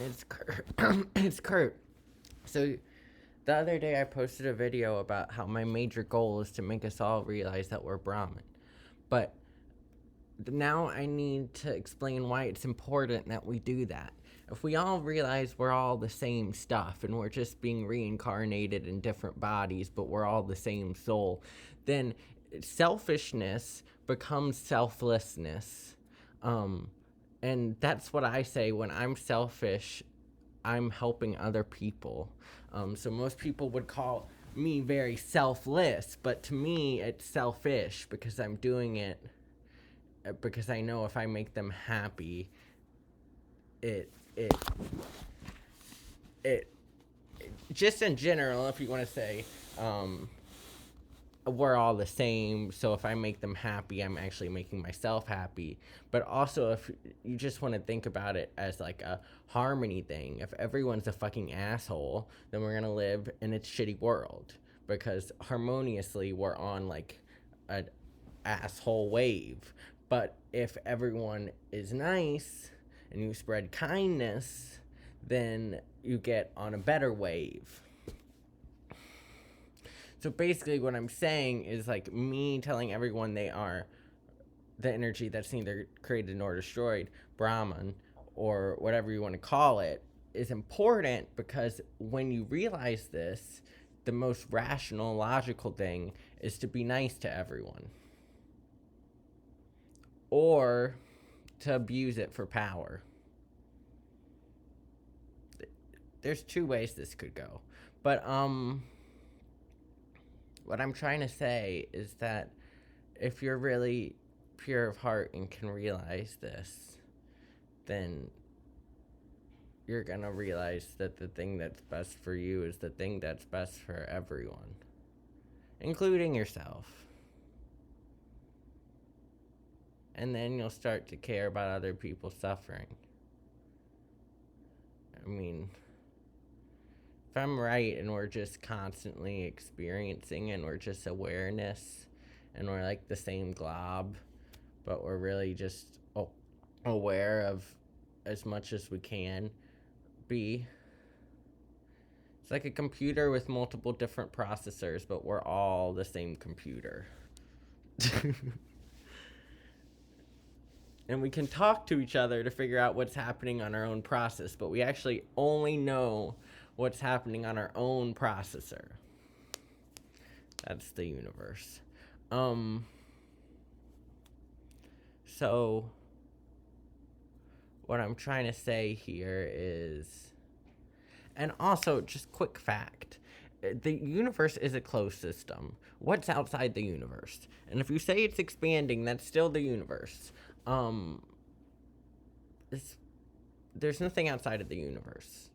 It's Kurt. It's Kurt. So the other day I posted a video about how my major goal is to make us all realize that we're Brahmin. But now I need to explain why it's important that we do that. If we all realize we're all the same stuff and we're just being reincarnated in different bodies, but we're all the same soul, then selfishness becomes selflessness. Um, and that's what I say when I'm selfish. I'm helping other people. So most people would call me very selfless, but to me it's selfish because I'm doing it because I know if I make them happy, it it it just in general, if you want to say, we're all the same. So if I make them happy, I'm actually making myself happy. But also, if you just want to think about it as like a harmony thing, if everyone's a fucking asshole, then we're gonna live in a shitty world because harmoniously we're on like an asshole wave. But if everyone is nice and you spread kindness, then you get on a better wave. So basically, what I'm saying is like me telling everyone they are the energy that's neither created nor destroyed, Brahman, or whatever you want to call it, is important because when you realize this, the most rational, logical thing is to be nice to everyone or to abuse it for power. There's two ways this could go. But what I'm trying to say is that if you're really pure of heart and can realize this, then you're gonna realize that the thing that's best for you is the thing that's best for everyone, including yourself. And then you'll start to care about other people suffering. I mean, if I'm right and we're just constantly experiencing and we're just awareness and we're like the same glob, but we're really just aware of as much as we can be. It's like a computer with multiple different processors, but we're all the same computer. And we can talk to each other to figure out what's happening on our own process, but we actually only know what's happening on our own processor. That's the universe. So what I'm trying to say here is, and also just quick fact, the universe is a closed system. What's outside the universe? And if you say it's expanding, that's still the universe. It's, there's nothing outside of the universe.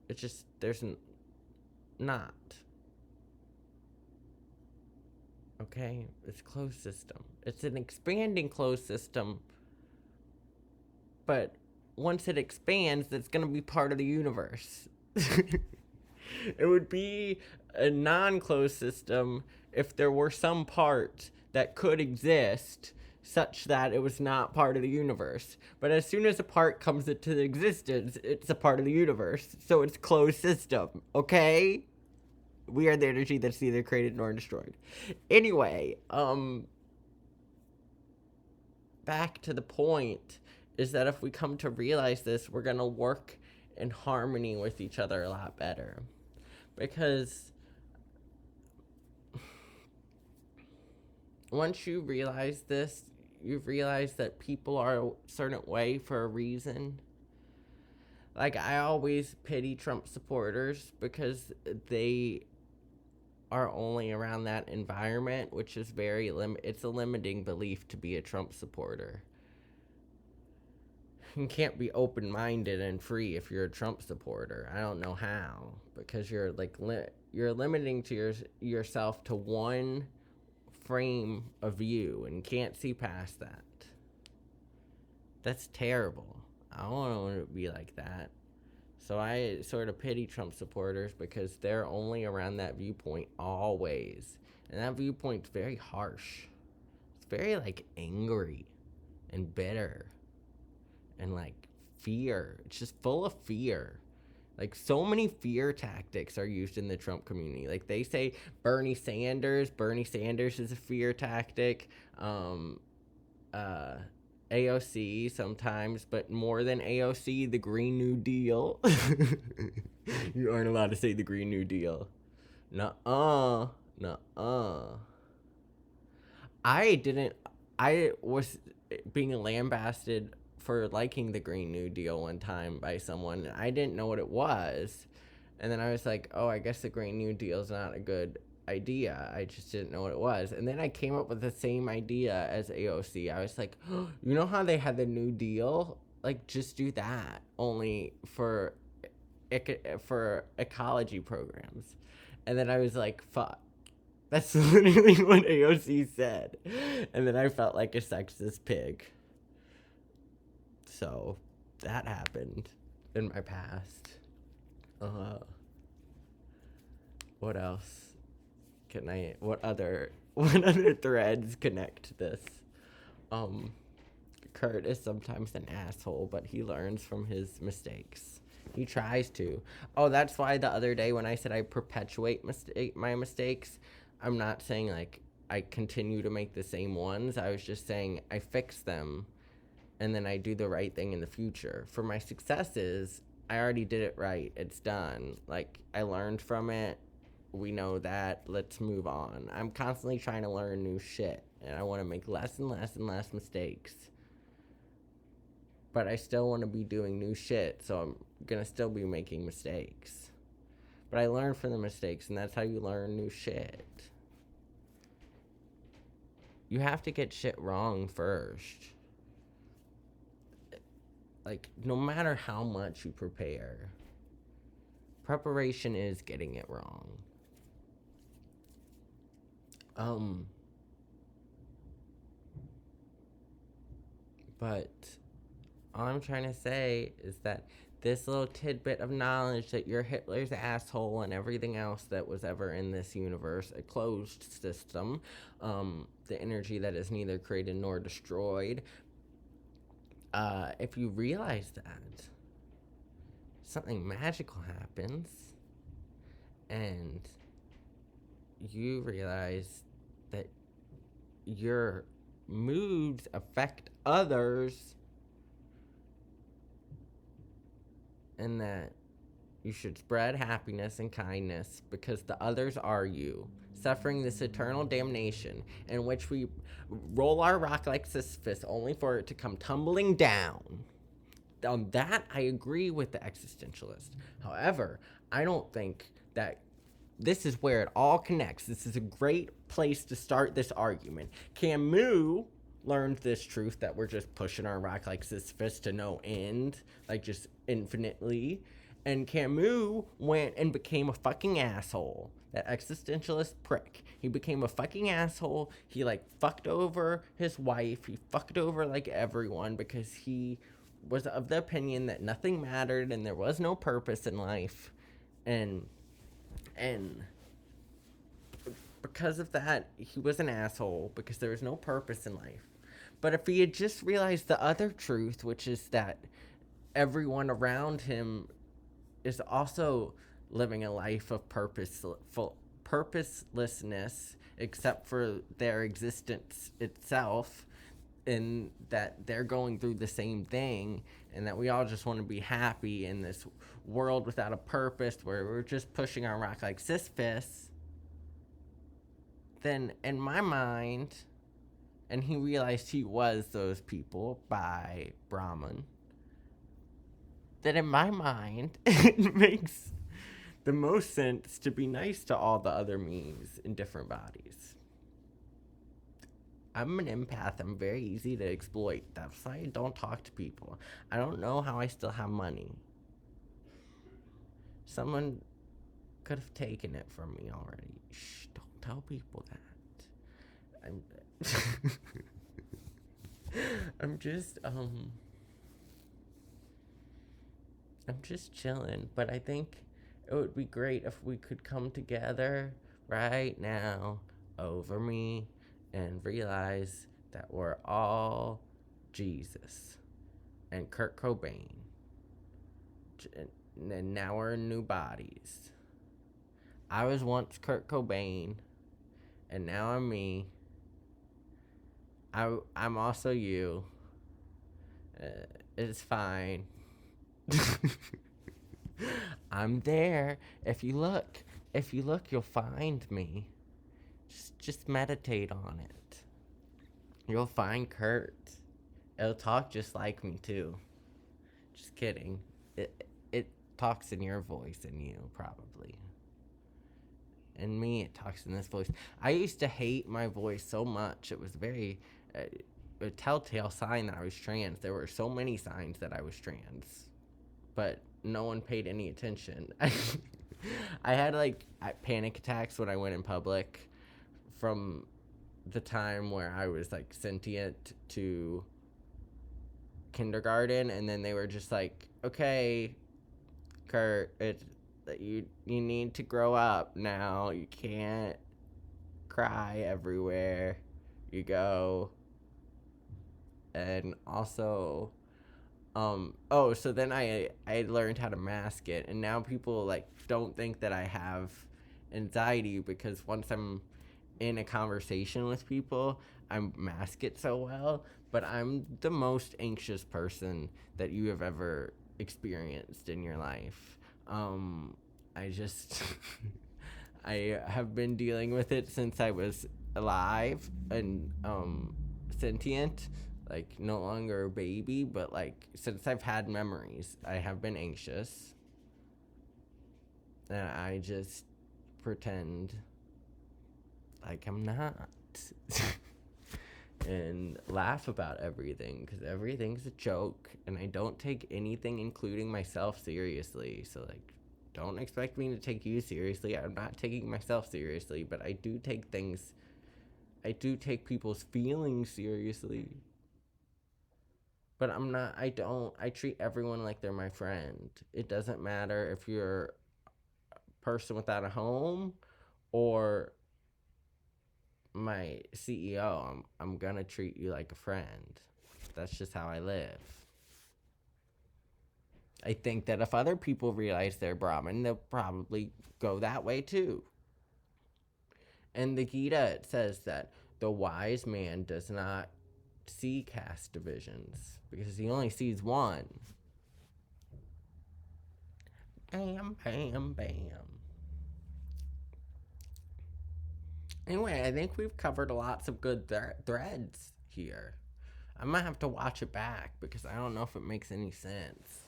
It's just there's not. Okay, it's closed system. It's an expanding closed system, but once it expands, it's gonna be part of the universe. It would be a non-closed system if there were some part that could exist such that it was not part of the universe. But as soon as a part comes into existence, it's a part of the universe. So it's closed system, okay? We are the energy that's neither created nor destroyed. Anyway, back to the point is that if we come to realize this, we're gonna work in harmony with each other a lot better. Because once you realize this, you realize that people are a certain way for a reason. Like, I always pity Trump supporters because they are only around that environment, which is very it's a limiting belief to be a Trump supporter. You can't be open-minded and free if you're a Trump supporter. I don't know how, because you're like you're limiting to yourself to one frame of view and can't see past that. That's terrible. I don't want to be like that. So I sort of pity Trump supporters because they're only around that viewpoint always. And that viewpoint's very harsh. It's very like angry and bitter and like fear. It's just full of fear. Like, so many fear tactics are used in the Trump community. Like, they say Bernie Sanders is a fear tactic. AOC sometimes, but more than AOC, the Green New Deal. You aren't allowed to say the Green New Deal. Nuh-uh. Nuh-uh. I was being lambasted for liking the Green New Deal one time by someone. I didn't know what it was. And then I was like, oh, I guess the Green New Deal is not a good idea. I just didn't know what it was. And then I came up with the same idea as AOC. I was like, oh, you know how they had the New Deal? Like, just do that, only for ecology programs. And then I was like, fuck. That's literally what AOC said. And then I felt like a sexist pig. So, that happened in my past. What else what other threads connect to this? Kurt is sometimes an asshole, but he learns from his mistakes. He tries to. Oh, that's why the other day when I said I perpetuate my mistakes, I'm not saying like I continue to make the same ones. I was just saying I fix them and then I do the right thing in the future. For my successes, I already did it right. It's done. Like, I learned from it. We know that. Let's move on. I'm constantly trying to learn new shit, and I want to make less and less and less mistakes. But I still want to be doing new shit, so I'm going to still be making mistakes. But I learn from the mistakes, and that's how you learn new shit. You have to get shit wrong first. Like, no matter how much you prepare, preparation is getting it wrong. But all I'm trying to say is that this little tidbit of knowledge that you're Hitler's asshole and everything else that was ever in this universe, a closed system, the energy that is neither created nor destroyed, if you realize that, something magical happens, and you realize that your moods affect others, and that you should spread happiness and kindness because the others are you, suffering this eternal damnation in which we roll our rock like Sisyphus only for it to come tumbling down. On that, I agree with the existentialist. However, I don't think that this is where it all connects. This is a great place to start this argument. Camus learned this truth that we're just pushing our rock like Sisyphus to no end, like just infinitely. And Camus went and became a fucking asshole. That existentialist prick. He became a fucking asshole. He like fucked over his wife. He fucked over like everyone because he was of the opinion that nothing mattered and there was no purpose in life. And because of that, he was an asshole because there was no purpose in life. But if he had just realized the other truth, which is that everyone around him is also living a life of purposelessness, except for their existence itself, and that they're going through the same thing, and that we all just want to be happy in this world without a purpose where we're just pushing our rock like Sisyphus, then in my mind, and he realized he was those people by Brahman, that in my mind, it makes the most sense to be nice to all the other me's in different bodies. I'm an empath. I'm very easy to exploit. That's why I don't talk to people. I don't know how I still have money. Someone could have taken it from me already. Shh, don't tell people that. I'm just chilling, but I think it would be great if we could come together right now over me and realize that we're all Jesus. and Kurt Cobain. And now we're in new bodies. I was once Kurt Cobain, and now I'm me. I'm also you. It's fine. I'm there. If you look, you'll find me. Just meditate on it. You'll find Kurt. It'll talk just like me too. Just kidding. It talks in your voice and you probably. And me, it talks in this voice. I used to hate my voice so much. It was very a telltale sign that I was trans. There were so many signs that I was trans, but no one paid any attention. I had like panic attacks when I went in public from the time where I was like sentient to kindergarten, and then they were just like, okay, Kurt, you need to grow up now. You can't cry everywhere you go. And also, so then I learned how to mask it, and now people like don't think that I have anxiety because once I'm in a conversation with people, I mask it so well. But I'm the most anxious person that you have ever experienced in your life. I just I have been dealing with it since I was alive and sentient, like no longer a baby, but like since I've had memories, I have been anxious. And I just pretend like I'm not. And laugh about everything because everything's a joke, and I don't take anything, including myself, seriously. So like, don't expect me to take you seriously. I'm not taking myself seriously, but I do take people's feelings seriously. But I treat everyone like they're my friend. It doesn't matter if you're a person without a home or my CEO. I'm gonna treat you like a friend. That's just how I live. I think that if other people realize they're Brahmin, they'll probably go that way too. And the Gita, it says that the wise man does not see caste divisions because he only sees one. Bam, bam, bam. Anyway, I think we've covered lots of good threads here. I might have to watch it back because I don't know if it makes any sense.